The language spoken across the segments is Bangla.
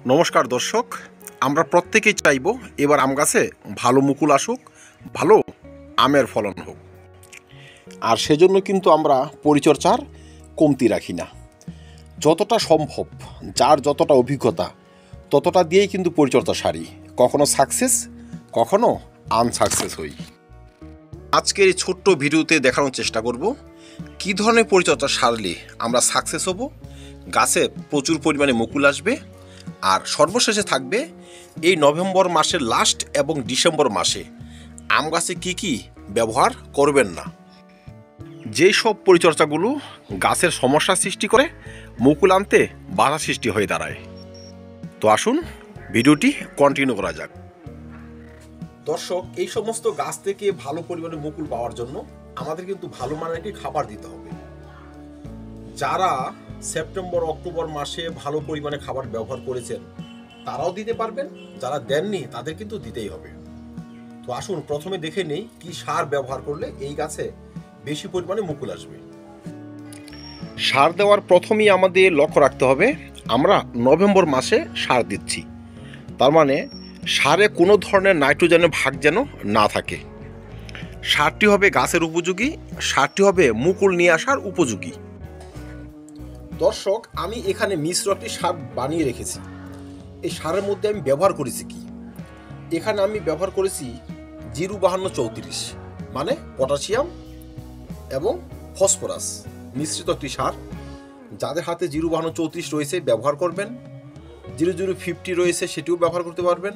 নমস্কার দর্শক, আমরা প্রত্যেকেই চাইব এবার আম গাছে ভালো মুকুল আসুক, ভালো আমের ফলন হোক। আর সেজন্য কিন্তু আমরা পরিচর্যার কমতি রাখি না। যতটা সম্ভব, যার যতটা অভিজ্ঞতা ততটা দিয়েই কিন্তু পরিচর্যা সারি। কখনো সাকসেস, কখনো আনসাকসেস হই। আজকের এই ছোট্ট ভিডিওতে দেখানোর চেষ্টা করব কী ধরনের পরিচর্যা সারলে আমরা সাকসেস হব, গাছে প্রচুর পরিমাণে মুকুল আসবে। আর সর্বশেষে থাকবে এই নভেম্বর মাসের লাস্ট এবং ডিসেম্বর মাসে আম গাছে কী কী ব্যবহার করবেন না, যেই সব পরিচর্যাগুলো গাছের সমস্যা সৃষ্টি করে, মুকুল আনতে বাধা সৃষ্টি হয়ে দাঁড়ায়। তো আসুন ভিডিওটি কন্টিনিউ করা যাক। দর্শক, এই সমস্ত গাছ থেকে ভালো পরিমাণে মুকুল পাওয়ার জন্য আমাদের কিন্তু ভালো মানের একটি খাবার দিতে হবে। যারা সেপ্টেম্বর অক্টোবর মাসে ভালো পরিমাণে খাবার ব্যবহার করেছেন তারাও দিতে পারবেন, যারা দেননি তাদের কিন্তু দিতেই হবে। তো আসুন প্রথমে দেখে নেই কি সার ব্যবহার করলে এই গাছে বেশি পরিমাণে মুকুল আসবে। সার দেওয়ার প্রথমেই আমাদের লক্ষ্য রাখতে হবে আমরা নভেম্বর মাসে সার দিচ্ছি, তার মানে সারে কোনো ধরনের নাইট্রোজেনের ভাগ যেন না থাকে। সারটি হবে গাছের উপযোগী, সারটি হবে মুকুল নিয়ে আসার উপযোগী। দর্শক, আমি এখানে মিশ্র একটি সার বানিয়ে রেখেছি। এই সারের মধ্যে আমি ব্যবহার করেছি কি, এখানে আমি ব্যবহার করেছি 05234, মানে পটাশিয়াম এবং ফসফরাস মিশ্রিত একটি সার। যাদের হাতে 05234 রয়েছে ব্যবহার করবেন, 0050 রয়েছে সেটিও ব্যবহার করতে পারবেন,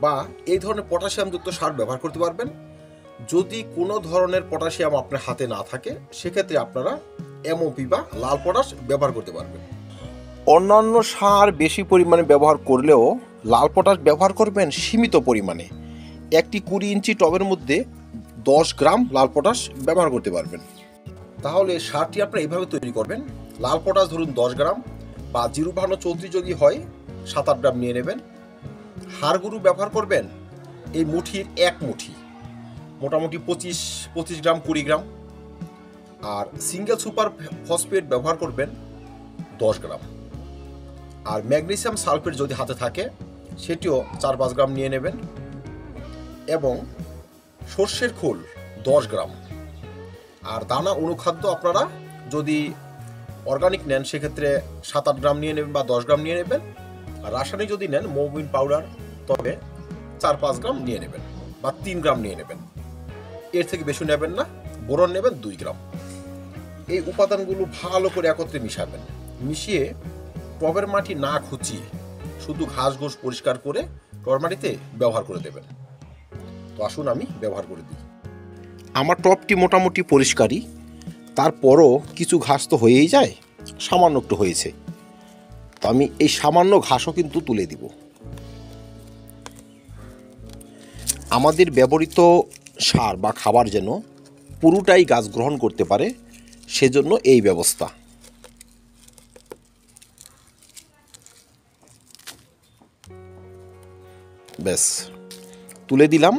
বা এই ধরনের পটাশিয়ামযুক্ত সার ব্যবহার করতে পারবেন। যদি কোনো ধরনের পটাশিয়াম আপনার হাতে না থাকে সেক্ষেত্রে আপনারা এমওপি বা লাল পটাশ ব্যবহার করতে পারবেন। অন্যান্য সার বেশি পরিমাণে ব্যবহার করলেও লাল পটাশ ব্যবহার করবেন সীমিত পরিমাণে। একটি 20 ইঞ্চি টবের মধ্যে 10 গ্রাম লাল পটাশ ব্যবহার করতে পারবেন। তাহলে সারটি আপনারা এইভাবে তৈরি করবেন। লাল পটাশ ধরুন 10 গ্রাম, বা 05234 যদি হয় 7-8 গ্রাম নিয়ে নেবেন। হাড়গুঁড়ো ব্যবহার করবেন এই মুঠির 1 মুঠি, মোটামুটি 25 গ্রাম 20 গ্রাম। আর সিঙ্গেল সুপার ফসফেট ব্যবহার করবেন 10 গ্রাম। আর ম্যাগনেসিয়াম সালফেট যদি হাতে থাকে সেটিও 4-5 গ্রাম নিয়ে নেবেন। এবং সর্ষের খোল 10 গ্রাম। আর দানা অনুখাদ্য আপনারা যদি অর্গানিক নেন সেক্ষেত্রে 7-8 গ্রাম নিয়ে নেবেন বা 10 গ্রাম নিয়ে নেবেন। আর রাসায়নিক যদি নেন মোবিন পাউডার তবে 4-5 গ্রাম নিয়ে নেবেন বা 3 গ্রাম নিয়ে নেবেন, এর থেকে বেশি নেবেন না। বোরন নেবেন 2 গ্রাম। এই উপাদানগুলো ভালো করে একত্রে মিশাবেন। মিশিয়ে টবের মাটি না খুঁচিয়ে শুধু ঘাস ঘোষ পরিষ্কার করে টবের মাটিতে ব্যবহার করে দেবেন। তো আসুন আমি ব্যবহার করে দিই। আমার টবটি মোটামুটি পরিষ্কারই, তারপরও কিছু ঘাস তো হয়েই যায়, সামান্য একটু হয়েছে। তো আমি এই সামান্য ঘাসও কিন্তু তুলে দিব। আমাদের ব্যবহৃত সার বা খাবার যেন পুরোটাই গাছ গ্রহণ করতে পারে, সেজন্য এই ব্যবস্থা। ব্যাস তুলে দিলাম।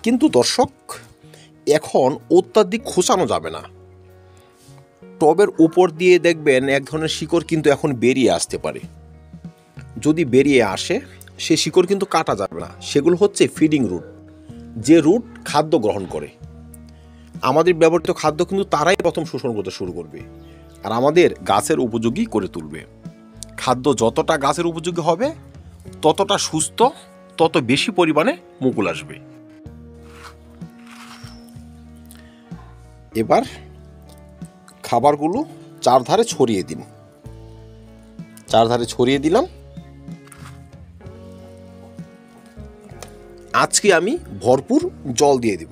কিন্তু দর্শক, এখন অত্যাধিক খোঁচানো যাবে না। টবের উপর দিয়ে দেখবেন এক ধরনের শিকড় কিন্তু এখন বেরিয়ে আসতে পারে। যদি বেরিয়ে আসে সে শিকড় কিন্তু কাটা যাবে না। সেগুলো হচ্ছে ফিডিং রুট, যে রুট খাদ্য গ্রহণ করে। আমাদের ব্যবহৃত খাদ্য কিন্তু তারাই প্রথম শোষণ করতে শুরু করবে আর আমাদের গাছের উপযোগী করে তুলবে। খাদ্য যতটা গাছের উপযোগী হবে ততটা সুস্থ, তত বেশি পরিমাণে মুকুল আসবে। এবার খাবারগুলো চারধারে ছড়িয়ে দিন। চারধারে ছড়িয়ে দিলাম। আজকে আমি ভরপুর জল দিয়ে দিব।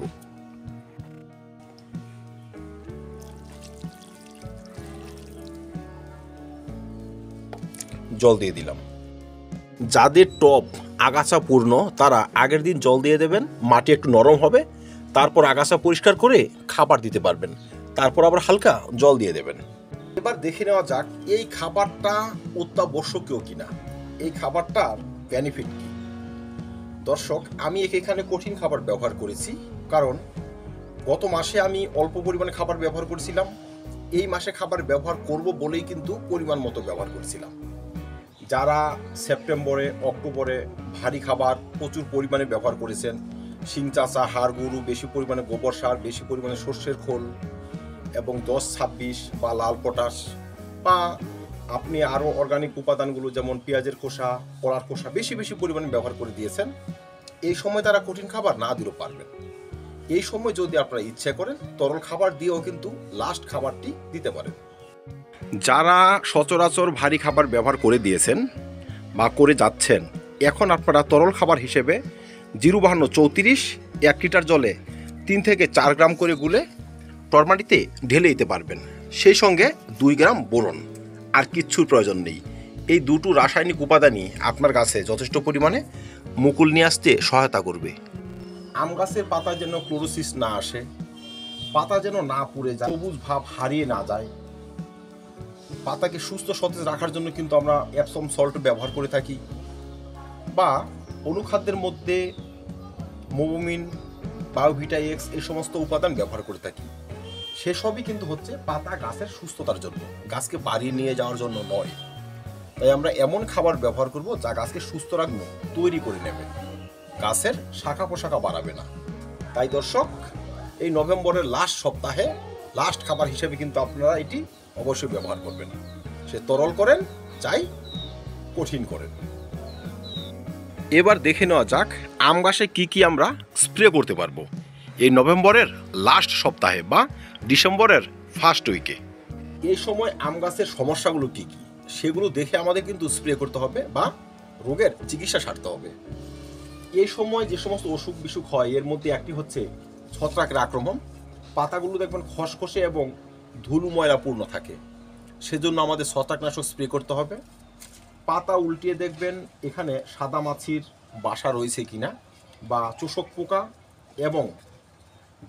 জল দিয়ে দিলাম। যাদের টব আগাছা পূর্ণ তারা আগের দিন জল দিয়ে দেবেন, মাটি একটু নরম হবে, তারপর আগাছা পরিষ্কার করে খাবার দিতে পারবেন, তারপর আবার হালকা জল দিয়ে দেবেন। এবার দেখে নেওয়া যাক এই খাবারটা অত্যাবশ্যকীয় কিনা, এই খাবারটার বেনিফিট কি। দর্শক, আমি এখানে কঠিন খাবার ব্যবহার করেছি, কারণ গত মাসে আমি অল্প পরিমাণে খাবার ব্যবহার করেছিলাম। এই মাসে খাবার ব্যবহার করব বলেই কিন্তু পরিমাণ মতো ব্যবহার করেছিলাম। যারা সেপ্টেম্বরে অক্টোবরে ভারী খাবার প্রচুর পরিমাণে ব্যবহার করেছেন, শিং চাষা, হাড় গরু, বেশি পরিমাণে গোবর সার, বেশি পরিমাণে সর্ষের খোল এবং 10-26 বা লাল পটাশ বা আপনি আরও অর্গানিক উপাদানগুলো যেমন পেঁয়াজের খোসা, কলার খোসা বেশি বেশি পরিমাণে ব্যবহার করে দিয়েছেন, এই সময় তারা কঠিন খাবার না দিলেও পারবেন। এই সময় যদি আপনারা ইচ্ছা করেন তরল খাবার দিয়েও কিন্তু লাস্ট খাবারটি দিতে পারেন। যারা সচরাচর ভারী খাবার ব্যবহার করে দিয়েছেন বা করে যাচ্ছেন, এখন আপনারা তরল খাবার হিসেবে 05234 1 লিটার জলে 3 থেকে 4 গ্রাম করে গুলে টরমাটিতে ঢেলে দিতে পারবেন। সেই সঙ্গে 2 গ্রাম বোরন, আর কিচ্ছুর প্রয়োজন নেই। এই দুটো রাসায়নিক উপাদানই আপনার গাছে যথেষ্ট পরিমাণে মুকুল নিয়ে আসতে সহায়তা করবে। আম গাছের পাতা যেন ক্লোরোসিস না আসে, পাতা যেন না পুড়ে যায়, সবুজ ভাব হারিয়ে না যায়, পাতাকে সুস্থ সতেজ রাখার জন্য কিন্তু আমরা এপসম সল্ট ব্যবহার করে থাকি, বা অনুখাদ্যের মধ্যে মোবোমিন, বায়োভিটা এক্স এই সমস্ত উপাদান ব্যবহার করে থাকি। সেসবই কিন্তু হচ্ছে পাতা গাছের সুস্থতার জন্য, গাছকে বাড়িয়ে নিয়ে যাওয়ার জন্য নয়। তাই আমরা এমন খাবার ব্যবহার করব যা গাছকে সুস্থ রাখবে, তৈরি করে নেবে, গাছের শাখা পোশাখা বাড়াবে না। তাই দর্শক, এই নভেম্বরের লাস্ট সপ্তাহে লাস্ট খাবার হিসেবে কিন্তু আপনারা এটি অবশ্যই ব্যবহার করবেন। সে তরল করেন চাই কঠিন করেন। এবার দেখে নেওয়া যাক আম গাছে কি কি আমরা স্প্রে করতে পারবো এই নভেম্বরের লাস্ট সপ্তাহে বা ডিসেম্বরের ফার্স্ট উইকে। এই সময় আম গাছের সমস্যাগুলো কি কি সেগুলো দেখে আমাদের কিন্তু স্প্রে করতে হবে বা রোগের চিকিৎসা সারতে হবে। এই সময় যে সমস্ত অসুখ বিসুখ হয় এর মধ্যে একটি হচ্ছে ছত্রাকের আক্রমণ। পাতাগুলো দেখবেন খসখসে এবং ধুলো ময়লাপূর্ণ থাকে, সেজন্য আমাদের ছত্রাকনাশক স্প্রে করতে হবে। পাতা উল্টিয়ে দেখবেন এখানে সাদা মাছির বাসা রয়েছে কিনা, বা চোষক পোকা এবং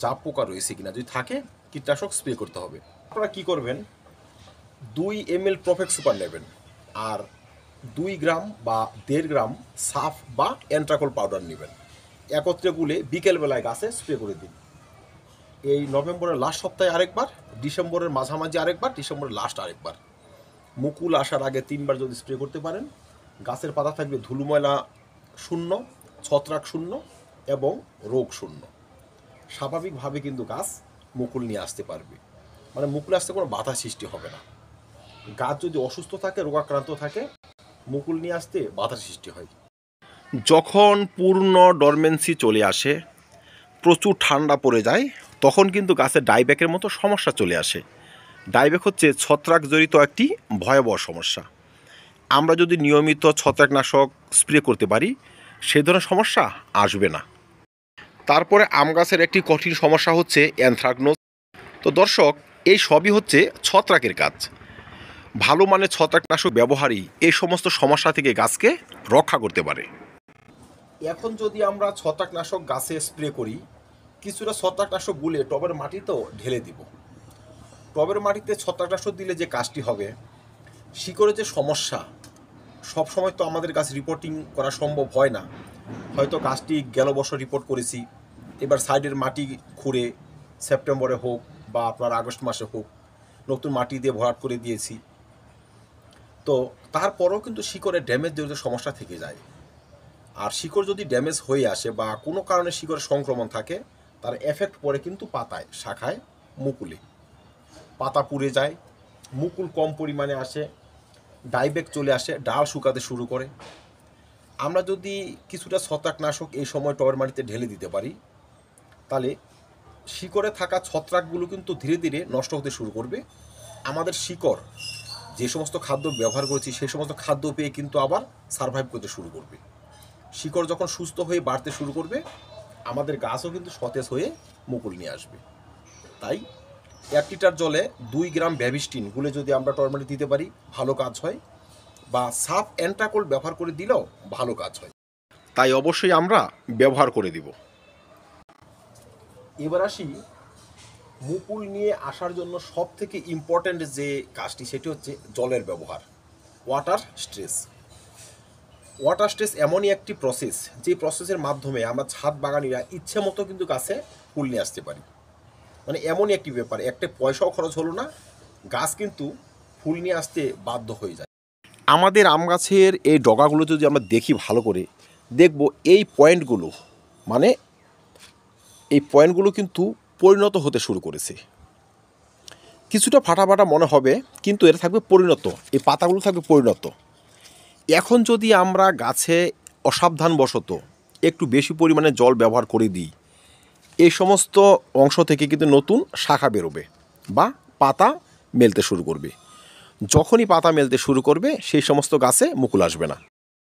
জাপ পোকা রয়েছে কিনা, যদি থাকে কীটনাশক স্প্রে করতে হবে। আপনারা কি করবেন, 2 ml প্রফেক্ট সুপার নেবেন আর 2 গ্রাম বা 1.5 গ্রাম সাফ বা অ্যান্ট্রাকল পাউডার নেবেন, একত্রে গুলে বিকেলবেলায় গাছে স্প্রে করে দিন। এই নভেম্বরের লাস্ট সপ্তাহে আরেকবার, ডিসেম্বরের মাঝামাঝি আরেকবার, ডিসেম্বরের লাস্ট আরেকবার। মুকুল আসার আগে 3 বার যদি স্প্রে করতে পারেন, গাছের পাতা থাকবে ধুলো ময়লা শূন্য, ছত্রাক শূন্য এবং রোগ শূন্য। স্বাভাবিকভাবে কিন্তু গাছ মুকুল নিয়ে আসতে পারবে, মানে মুকুল আসতে কোনো বাধা সৃষ্টি হবে না। গাছ যদি অসুস্থ থাকে, রোগাক্রান্ত থাকে, মুকুল নিয়ে আসতে বাধা সৃষ্টি হয়। যখন পূর্ণ ডরমেন্সি চলে আসে, প্রচুর ঠান্ডা পড়ে যায়, তখন কিন্তু গাছের ডাইব্যাকের মতো সমস্যা চলে আসে। ডাইব্যাক হচ্ছে ছত্রাক জড়িত একটি ভয়াবহ সমস্যা। আমরা যদি নিয়মিত ছত্রাকনাশক স্প্রে করতে পারি, সে ধরনের সমস্যা আসবে না। তারপরে আম গাছের একটি কঠিন সমস্যা হচ্ছে অ্যানথ্রাকনোজ। তো দর্শক, এই সবই হচ্ছে ছত্রাকের কাজ। ভালো মানের ছত্রাকনাশক ব্যবহারই এই সমস্ত সমস্যা থেকে গাছকে রক্ষা করতে পারে। এখন যদি আমরা ছত্রাকনাশক গাছে স্প্রে করি, কিছুটা ছত্রাকনাশক গুলে টবের মাটিতেও ঢেলে দিব। টবের মাটিতে ছত্রাকনাশক দিলে যে কাজটি হবে, শিকড়ের যে সমস্যা, সবসময় তো আমাদের গাছ রিপোর্টিং করা সম্ভব হয় না। হয়তো গাছটি গেল বছর রিপোর্ট করেছি, এবার সাইডের মাটি খুঁড়ে সেপ্টেম্বরে হোক বা আপনার আগস্ট মাসে হোক নতুন মাটি দিয়ে ভরাট করে দিয়েছি, তো তারপরেও কিন্তু শিকড়ের ড্যামেজ জড়িত সমস্যা থেকে যায়। আর শিকড় যদি ড্যামেজ হয়ে আসে বা কোনো কারণে শিকড়ের সংক্রমণ থাকে, তার এফেক্ট পড়ে কিন্তু পাতায়, শাখায়, মুকুলে। পাতা পুড়ে যায়, মুকুল কম পরিমাণে আসে, ডাইব্যাক চলে আসে, ডাল শুকাতে শুরু করে। আমরা যদি কিছুটা ছত্রাকনাশক এই সময় টবের মাটিতে ঢেলে দিতে পারি, তাহলে শিকড়ে থাকা ছত্রাকগুলো কিন্তু ধীরে ধীরে নষ্ট হতে শুরু করবে। আমাদের শিকড় যে সমস্ত খাদ্য ব্যবহার করেছি সেই সমস্ত খাদ্য পেয়ে কিন্তু আবার সারভাইভ করতে শুরু করবে। শিকড় যখন সুস্থ হয়ে বাড়তে শুরু করবে, আমাদের গাছও কিন্তু সতেজ হয়ে মুকুল নিয়ে আসবে। তাই 1 লিটার জলে 2 গ্রাম ব্যাভিস্টিন গুলে যদি আমরা টরমাটি দিতে পারি, ভালো কাজ হয়, বা সাফ অ্যান্ট্রাকল ব্যবহার করে দিলেও ভালো কাজ হয়। তাই অবশ্যই আমরা ব্যবহার করে দিব। এবার আসি মুকুল নিয়ে আসার জন্য সব থেকে ইম্পর্ট্যান্ট যে কাজটি, সেটি হচ্ছে জলের ব্যবহার, ওয়াটার স্ট্রেস। ওয়াটার স্ট্রেস এমনই একটি প্রসেস, যে প্রসেসের মাধ্যমে আমরা ছাদ বাগানিরা ইচ্ছে মতো কিন্তু গাছে ফুল নিয়ে আসতে পারি। মানে এমনই একটি ব্যাপার, একটা পয়সাও খরচ হলো না, গাছ কিন্তু ফুল নিয়ে আসতে বাধ্য হয়ে যায়। আমাদের আম গাছের এই ডগাগুলো যদি আমরা দেখি ভালো করে, দেখব এই পয়েন্টগুলো, মানে এই পয়েন্টগুলো কিন্তু পরিণত হতে শুরু করেছে। কিছুটা ফাটা ফাটা মনে হবে, কিন্তু এটা থাকবে পরিণত, এই পাতাগুলো থাকবে পরিণত। এখন যদি আমরা গাছে অসাবধানবশত একটু বেশি পরিমাণে জল ব্যবহার করে দিই, এই সমস্ত অংশ থেকে কিন্তু নতুন শাখা বেরোবে বা পাতা মেলতে শুরু করবে। যখনই পাতা মেলতে শুরু করবে সেই সমস্ত গাছে মুকুল আসবে না।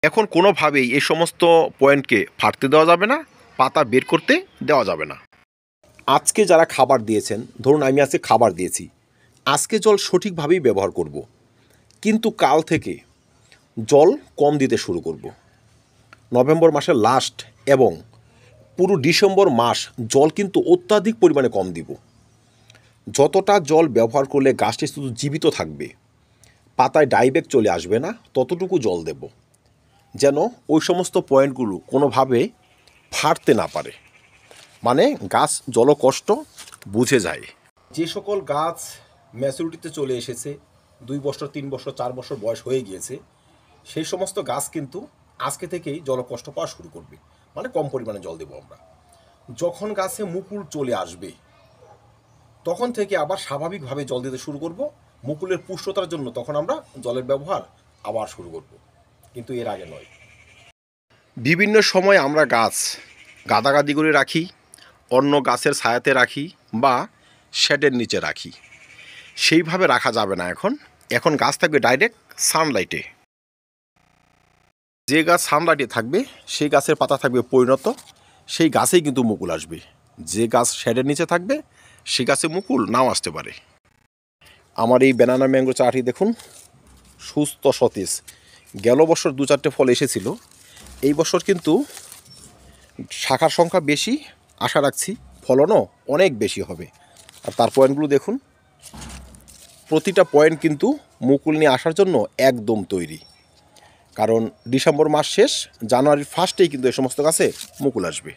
এখন কোনোভাবেই এই সমস্ত পয়েন্টকে ফাটতে দেওয়া যাবে না, পাতা বের করতে দেওয়া যাবে না। আজকে যারা খাবার দিয়েছেন, ধরুন আমি আজকে খাবার দিয়েছি, আজকে জল সঠিকভাবেই ব্যবহার করব, কিন্তু কাল থেকে জল কম দিতে শুরু করব। নভেম্বর মাসের লাস্ট এবং পুরো ডিসেম্বর মাস জল কিন্তু অত্যাধিক পরিমাণে কম দিব। যতটা জল ব্যবহার করলে গাছটি শুধু জীবিত থাকবে, পাতায় ডাইব্যাক চলে আসবে না, ততটুকু জল দেব, যেন ওই সমস্ত পয়েন্টগুলো কোনোভাবে ফাটতে না পারে, মানে গাছ জলকষ্ট বুঝে যায়। যে সকল গাছ ম্যাচুরিটিতে চলে এসেছে, 2 বছর 3 বছর 4 বছর বয়স হয়ে গিয়েছে, সেই সমস্ত গাছ কিন্তু আজকে থেকেই জলকষ্ট পাওয়া শুরু করবে, মানে কম পরিমাণে জল দেবো আমরা। যখন গাছে মুকুল চলে আসবে তখন থেকে আবার স্বাভাবিকভাবে জল দিতে শুরু করব। মুকুলের পুষ্টতার জন্য তখন আমরা জলের ব্যবহার আবার শুরু করব, কিন্তু এর আগে নয়। বিভিন্ন সময় আমরা গাছ গাদাগাদি করে রাখি, অন্য গাছের ছায়াতে রাখি বা শেডের নিচে রাখি, সেইভাবে রাখা যাবে না। এখন গাছ থাকবে ডাইরেক্ট সানলাইটে। যে গাছ সানলাইটে থাকবে সেই গাছের পাতা থাকবে পরিণত, সেই গাছেই কিন্তু মুকুল আসবে। যে গাছ শেডের নিচে থাকবে সেই গাছে মুকুল নাও আসতে পারে। আমার এই ব্যানানা ম্যাঙ্গো চাটি দেখুন, সুস্থ সতেজ। গেল বছর 2-4টে ফল এসেছিল, এই বছর কিন্তু শাখার সংখ্যা বেশি, আশা রাখছি ফলনও অনেক বেশি হবে। আর তার পয়েন্টগুলো দেখুন, প্রতিটা পয়েন্ট কিন্তু মুকুল নিয়ে আসার জন্য একদম তৈরি। কারণ ডিসেম্বর মাস শেষ, জানুয়ারির ফার্স্টেই কিন্তু এই সমস্ত গাছে মুকুল আসবে।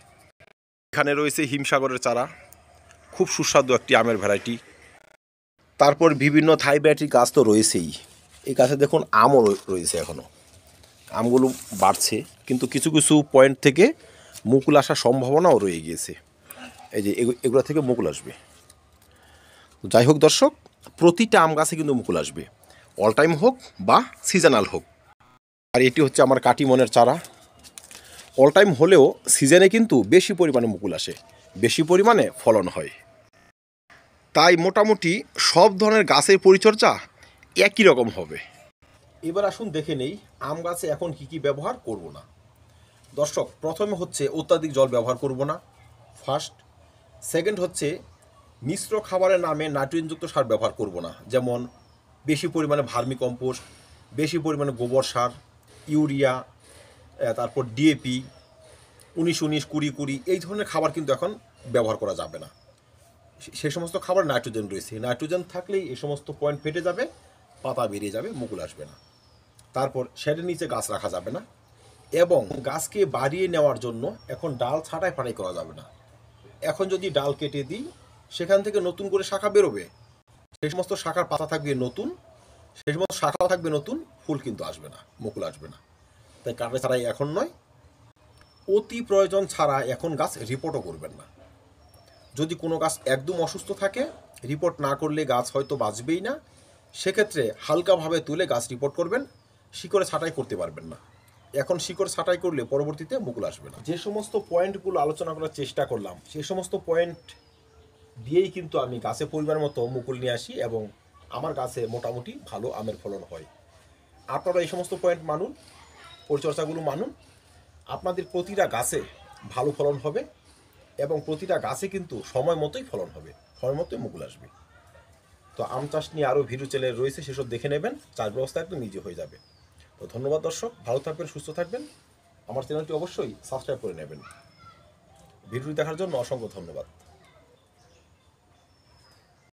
এখানে রয়েছে হিমসাগরের চারা, খুব সুস্বাদু একটি আমের ভ্যারাইটি। তারপর বিভিন্ন থাই ভ্যারাইটির গাছ তো রয়েছেই। এই গাছে দেখুন আমও রয়েছে, এখনও আমগুলো বাড়ছে, কিন্তু কিছু কিছু পয়েন্ট থেকে মুকুল আসার সম্ভাবনাও রয়ে গিয়েছে। এই যে এগুলো থেকে মুকুল আসবে। যাই হোক দর্শক, প্রতিটা আম গাছে কিন্তু মুকুল আসবে, অল টাইম হোক বা সিজনাল হোক। আর এটি হচ্ছে আমার কাটিমনের চারা। অল টাইম হলেও সিজনে কিন্তু বেশি পরিমাণে মুকুল আসে, বেশি পরিমাণে ফলন হয়। তাই মোটামুটি সব ধরনের গাছের পরিচর্যা একই রকম হবে। এবার আসুন দেখে নেই আম গাছে এখন কি কি ব্যবহার করব না। দর্শক, প্রথমে হচ্ছে অত্যাধিক জল ব্যবহার করব না, ফার্স্ট। সেকেন্ড হচ্ছে মিশ্র খাবারের নামে নাইট্রোজেনযুক্ত সার ব্যবহার করব না, যেমন বেশি পরিমাণে ভার্মি কম্পোস্ট, বেশি পরিমাণে গোবর সার, ইউরিয়া, তারপর ডিএপি, 19-19, 20-20, এই ধরনের খাবার কিন্তু এখন ব্যবহার করা যাবে না। সেই সমস্ত খাবার নাইট্রোজেন রয়েছে, নাইট্রোজেন থাকলেই এই সমস্ত পয়েন্ট ফেটে যাবে, পাতা বেরিয়ে যাবে, মুকুল আসবে না। তারপর শেডের নিচে গাছ রাখা যাবে না, এবং গাছকে বাড়িয়ে নেওয়ার জন্য এখন ডাল ছাঁটাই ফাটাই করা যাবে না। এখন যদি ডাল কেটে দিই, সেখান থেকে নতুন করে শাখা বেরোবে, সেই সমস্ত শাখার পাতা থাকবে নতুন, সেই সমস্ত শাখা থাকবে নতুন, ফুল কিন্তু আসবে না, মুকুল আসবে না। তাই কাটা ছাড়াই এখন নয়, অতি প্রয়োজন ছাড়া এখন গাছ রিপোর্টও করবেন না। যদি কোনো গাছ একদম অসুস্থ থাকে, রিপোর্ট না করলে গাছ হয়তো বাঁচবেই না, সেক্ষেত্রে হালকাভাবে তুলে গাছ রিপোর্ট করবেন, শিকড়ে ছাঁটাই করতে পারবেন না। এখন শিকড় ছাঁটাই করলে পরবর্তীতে মুকুল আসবে না। যে সমস্ত পয়েন্টগুলো আলোচনা করার চেষ্টা করলাম, সেই সমস্ত পয়েন্ট দিয়েই কিন্তু আমি গাছে পরিমাণ মতো মুকুল নিয়ে আসি, এবং আমার গাছে মোটামুটি ভালো আমের ফলন হয়। আপনারা এই সমস্ত পয়েন্ট মানুন, পরিচর্যাগুলো মানুন, আপনাদের প্রতিটা গাছে ভালো ফলন হবে, এবং প্রতিটা গাছে কিন্তু সময় মতোই ফলন হবে, সময় মতোই মুকুল আসবে। তো আম চাষ নিয়ে আরও ভিডিও চ্যানেল রয়েছে, সেসব দেখে নেবেন, চাষ ব্যবস্থা একদম নিজে হয়ে যাবে। তো ধন্যবাদ দর্শক, ভালো থাকবেন, সুস্থ থাকবেন। আমার চ্যানেলটি অবশ্যই সাবস্ক্রাইব করে নেবেন। ভিডিওটি দেখার জন্য অসংখ্য ধন্যবাদ।